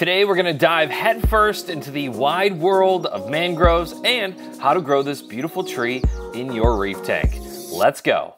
Today we're gonna dive headfirst into the wide world of mangroves and how to grow this beautiful tree in your reef tank. Let's go.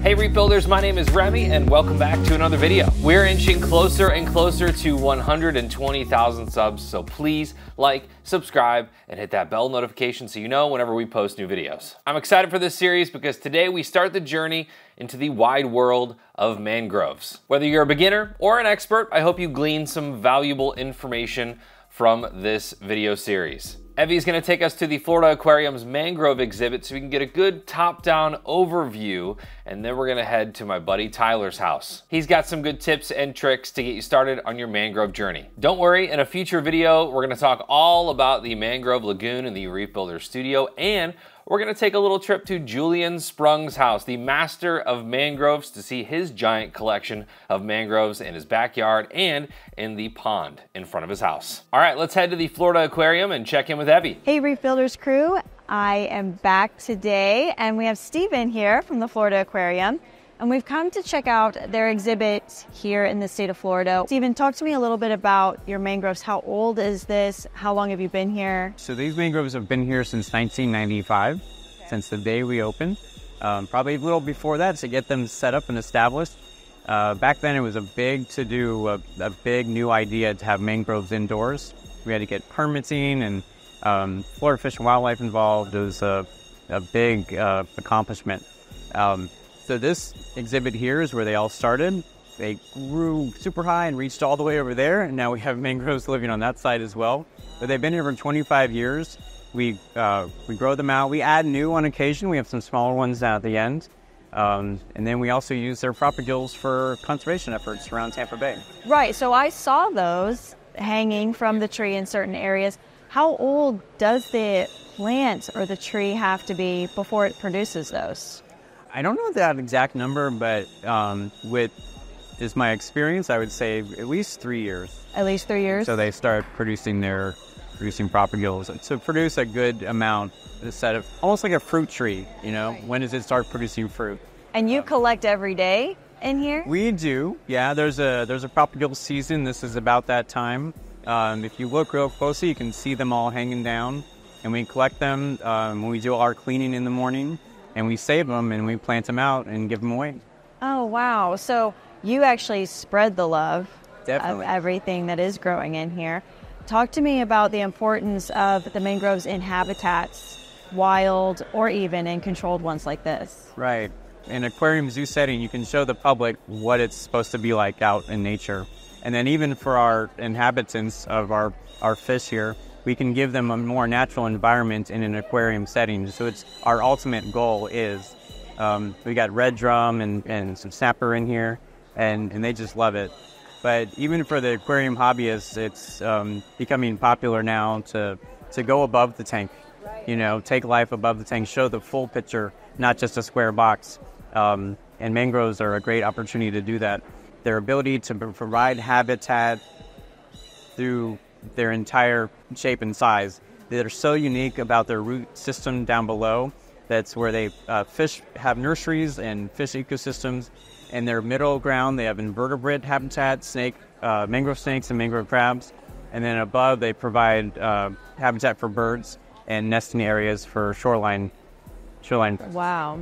Hey Reef Builders, my name is Remy and welcome back to another video. We're inching closer and closer to 120,000 subs, so please like, subscribe, and hit that bell notification so you know whenever we post new videos. I'm excited for this series because today we start the journey into the wide world of mangroves. Whether you're a beginner or an expert, I hope you glean some valuable information from this video series. Evie's gonna take us to the Florida Aquarium's Mangrove exhibit so we can get a good top-down overview, and then we're gonna head to my buddy Tyler's house. He's got some good tips and tricks to get you started on your mangrove journey. Don't worry, in a future video, we're gonna talk all about the Mangrove Lagoon in the Reef Builder studio, and we're gonna take a little trip to Julian Sprung's house, the master of mangroves, to see his giant collection of mangroves in his backyard and in the pond in front of his house. All right, let's head to the Florida Aquarium and check in with Evie. Hey Reef Builders crew, I am back today and we have Steven here from the Florida Aquarium. And we've come to check out their exhibit here in the state of Florida. Steven, talk to me a little bit about your mangroves. How old is this? How long have you been here? So these mangroves have been here since 1995, since the day we opened. Probably a little before that to get them set up and established. Back then it was a big to-do, a big new idea to have mangroves indoors. We had to get permitting and Florida Fish and Wildlife involved. It was a big accomplishment. So this exhibit here is where they all started. They grew super high and reached all the way over there, and now we have mangroves living on that side as well. But they've been here for 25 years. We grow them out. We add new on occasion. We have some smaller ones down at the end. And then we also use their propagulls for conservation efforts around Tampa Bay. Right, so I saw those hanging from the tree in certain areas. How old does the plant or the tree have to be before it produces those? I don't know that exact number, but with my experience, I would say at least 3 years. At least 3 years? So they start producing propagulls to produce a good amount, instead of almost like a fruit tree, you know? Right. When does it start producing fruit? And you collect every day in here? We do, yeah. There's a propagull season. This is about that time. If you look real closely, you can see them all hanging down, and we collect them when we do our cleaning in the morning. And we save them and we plant them out and give them away. Oh, wow. So you actually spread the love Definitely. Of everything that is growing in here. Talk to me about the importance of the mangroves in habitats, wild or even in controlled ones like this. Right. In an aquarium zoo setting, you can show the public what it's supposed to be like out in nature. And then even for our inhabitants of our fish here, we can give them a more natural environment in an aquarium setting. So it's our ultimate goal is, we got red drum and some snapper in here, and they just love it. But even for the aquarium hobbyists, it's becoming popular now to go above the tank, you know, take life above the tank, show the full picture, not just a square box. And mangroves are a great opportunity to do that. Their ability to provide habitat through their entire shape and size. They're so unique about their root system down below. That's where they fish have nurseries and fish ecosystems. In their middle ground, they have invertebrate habitat, mangrove snakes and mangrove crabs. And then above, they provide habitat for birds and nesting areas for shoreline. Wow.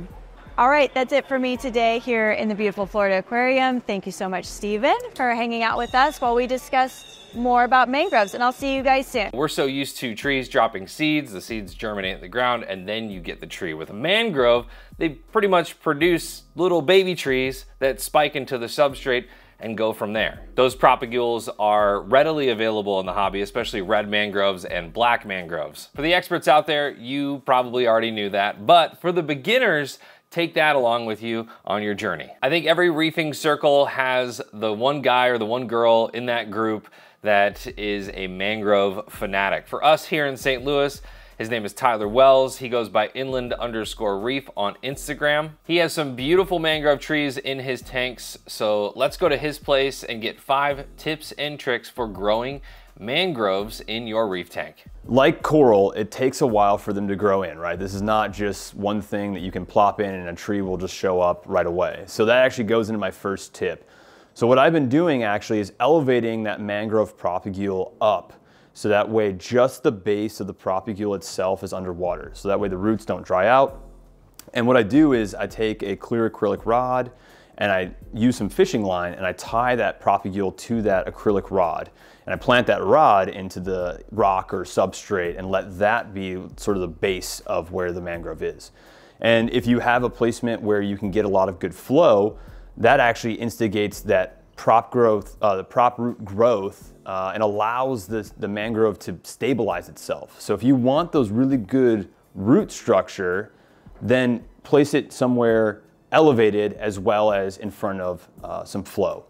All right, that's it for me today here in the beautiful Florida Aquarium. Thank you so much, Steven, for hanging out with us while we discuss more about mangroves, and I'll see you guys soon. We're so used to trees dropping seeds, the seeds germinate in the ground, and then you get the tree. With a mangrove, they pretty much produce little baby trees that spike into the substrate and go from there. Those propagulls are readily available in the hobby, especially red mangroves and black mangroves. For the experts out there, you probably already knew that, but for the beginners, take that along with you on your journey. I think every reefing circle has the one guy or the one girl in that group that is a mangrove fanatic. For us here in St. Louis, his name is Tyler Wells. He goes by inland_reef on Instagram. He has some beautiful mangrove trees in his tanks, so let's go to his place and get 5 tips and tricks for growing mangroves in your reef tank? Like coral, it takes a while for them to grow in, right? This is not just one thing that you can plop in and a tree will just show up right away. So that actually goes into my first tip. So what I've been doing actually is elevating that mangrove propagule up. So that way just the base of the propagule itself is underwater. So that way the roots don't dry out. And what I do is I take a clear acrylic rod and I use some fishing line and I tie that propagule to that acrylic rod. And I plant that rod into the rock or substrate and let that be sort of the base of where the mangrove is. And if you have a placement where you can get a lot of good flow, that actually instigates that prop growth, the prop root growth, and allows the mangrove to stabilize itself. So if you want those really good root structure, then place it somewhere elevated as well as in front of some flow.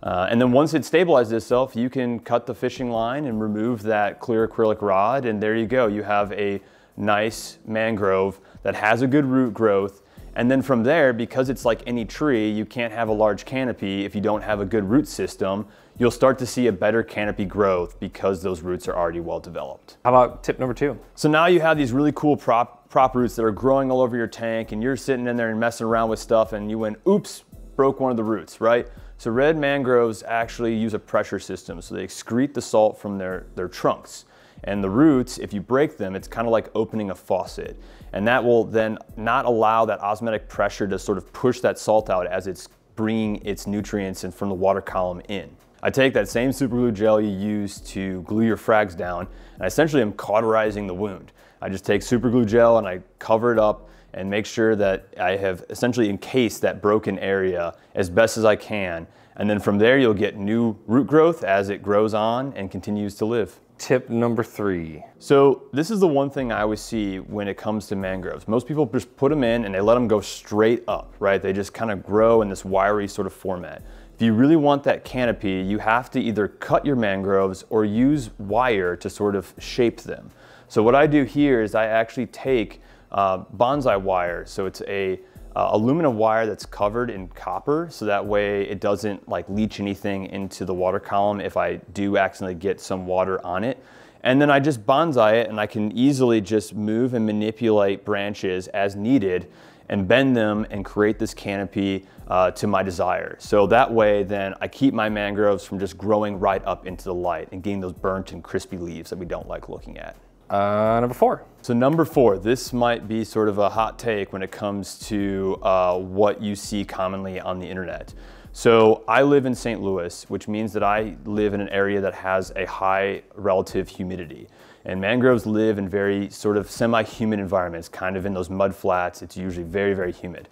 And then once it stabilizes itself, you can cut the fishing line and remove that clear acrylic rod, and there you go. You have a nice mangrove that has a good root growth. And then from there, because it's like any tree, you can't have a large canopy if you don't have a good root system. You'll start to see a better canopy growth because those roots are already well developed. How about tip number 2? So now you have these really cool prop roots that are growing all over your tank, and you're sitting in there and messing around with stuff and you went, oops, broke one of the roots, right? So red mangroves actually use a pressure system. So they excrete the salt from their trunks. And the roots, if you break them, it's kind of like opening a faucet. And that will then not allow that osmotic pressure to sort of push that salt out as it's bringing its nutrients in from the water column in. I take that same super glue gel you use to glue your frags down, and I essentially am cauterizing the wound. I just take super glue gel and I cover it up and make sure that I have essentially encased that broken area as best as I can. And then from there, you'll get new root growth as it grows on and continues to live. Tip number 3. So this is the one thing I always see when it comes to mangroves. Most people just put them in and they let them go straight up, right? They just kind of grow in this wiry sort of format. If you really want that canopy, you have to either cut your mangroves or use wire to sort of shape them. So what I do here is I actually take bonsai wire. So it's a aluminum wire that's covered in copper, so that way it doesn't like leach anything into the water column if I do accidentally get some water on it. And then I just bonsai it, and I can easily just move and manipulate branches as needed and bend them and create this canopy to my desire. So that way then I keep my mangroves from just growing right up into the light and getting those burnt and crispy leaves that we don't like looking at. Number 4. So number 4, this might be sort of a hot take when it comes to what you see commonly on the internet. So I live in St. Louis, which means that I live in an area that has a high relative humidity. And mangroves live in very sort of semi-humid environments, kind of in those mud flats. It's usually very, very humid.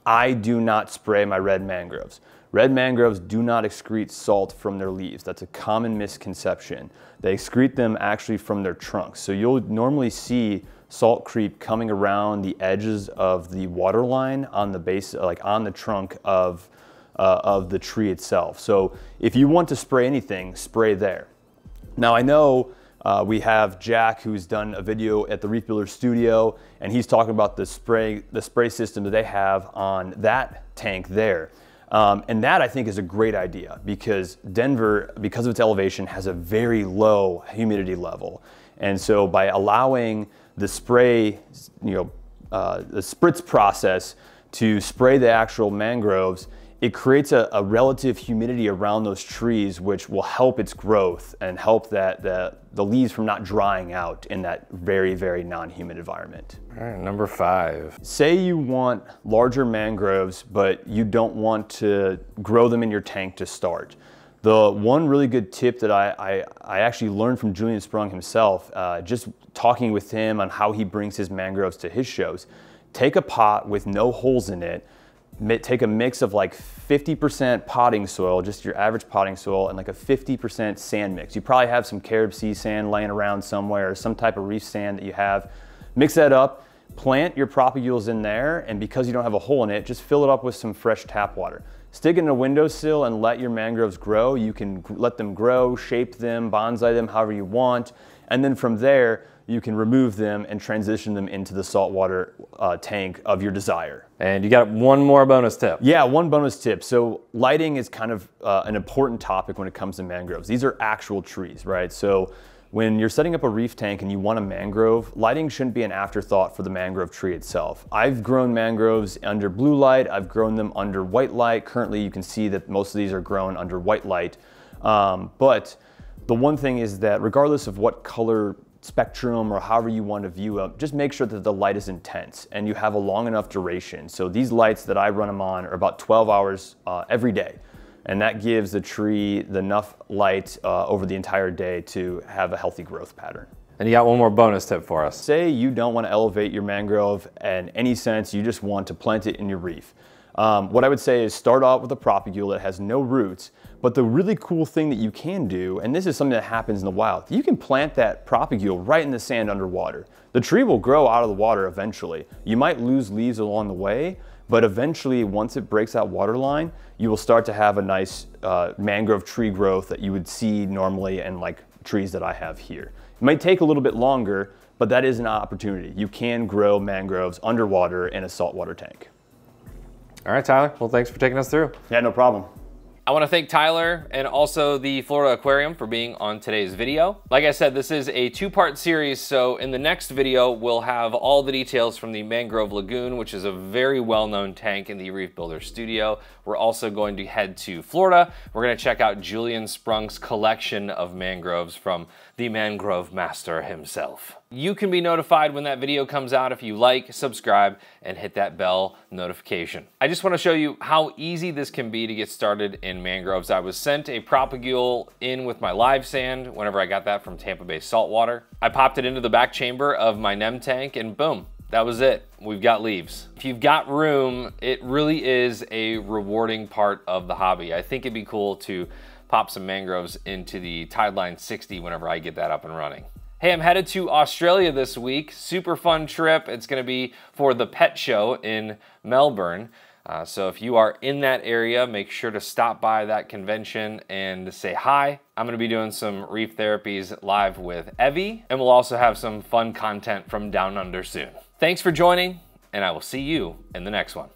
I do not spray my red mangroves. Red mangroves do not excrete salt from their leaves. That's a common misconception. They excrete them actually from their trunks. So you'll normally see salt creep coming around the edges of the water line on the base, like on the trunk of the tree itself. So if you want to spray anything, spray there. Now I know we have Jack, who's done a video at the Reef Builder Studio, and he's talking about the spray system that they have on that tank there. And that I think is a great idea because Denver, because of its elevation, has a very low humidity level. And so by allowing the spray, the spritz process to spray the actual mangroves, it creates a relative humidity around those trees, which will help its growth and help that the leaves from not drying out in that very, very non-humid environment. All right, number 5. Say you want larger mangroves, but you don't want to grow them in your tank to start. The one really good tip that I actually learned from Julian Sprung himself, just talking with him on how he brings his mangroves to his shows, take a pot with no holes in it, take a mix of like 50% potting soil, just your average potting soil, and like a 50% sand mix. You probably have some Carib Sea sand laying around somewhere or some type of reef sand that you have. Mix that up, plant your propagules in there, and because you don't have a hole in it, just fill it up with some fresh tap water. Stick it in a windowsill and let your mangroves grow. You can let them grow, shape them, bonsai them however you want. And then from there, you can remove them and transition them into the saltwater tank of your desire. And you got one more bonus tip. Yeah, one bonus tip. So lighting is kind of an important topic when it comes to mangroves. These are actual trees, right? So when you're setting up a reef tank and you want a mangrove, lighting shouldn't be an afterthought for the mangrove tree itself. I've grown mangroves under blue light. I've grown them under white light. Currently, you can see that most of these are grown under white light. But the one thing is that regardless of what color spectrum or however you want to view them, just make sure that the light is intense and you have a long enough duration. So these lights that I run them on are about 12 hours every day. And that gives the tree enough light over the entire day to have a healthy growth pattern. And you got one more bonus tip for us. Say you don't want to elevate your mangrove in any sense, you just want to plant it in your reef. What I would say is start out with a propagule that has no roots, but the really cool thing that you can do, and this is something that happens in the wild, you can plant that propagule right in the sand underwater. The tree will grow out of the water eventually. You might lose leaves along the way, but eventually once it breaks that water line, you will start to have a nice mangrove tree growth that you would see normally in like trees that I have here. It might take a little bit longer, but that is an opportunity. You can grow mangroves underwater in a saltwater tank. All right, Tyler. Well, thanks for taking us through. Yeah, no problem. I want to thank Tyler and also the Florida Aquarium for being on today's video. Like I said, this is a two-part series, so in the next video, we'll have all the details from the Mangrove Lagoon, which is a very well-known tank in the Reef Builder studio. We're also going to head to Florida. We're going to check out Julian Sprunk's collection of mangroves from the Mangrove Master himself. You can be notified when that video comes out if you like, subscribe, and hit that bell notification. I just want to show you how easy this can be to get started in mangroves. I was sent a propagule in with my live sand whenever I got that from Tampa Bay Saltwater. I popped it into the back chamber of my NEM tank and boom, that was it. We've got leaves. If you've got room, it really is a rewarding part of the hobby. I think it'd be cool to pop some mangroves into the Tideline 60 whenever I get that up and running. Hey, I'm headed to Australia this week. Super fun trip. It's gonna be for the pet show in Melbourne. So if you are in that area, make sure to stop by that convention and say hi. I'm gonna be doing some reef therapies live with Evie, and we'll also have some fun content from Down Under soon. Thanks for joining, and I will see you in the next one.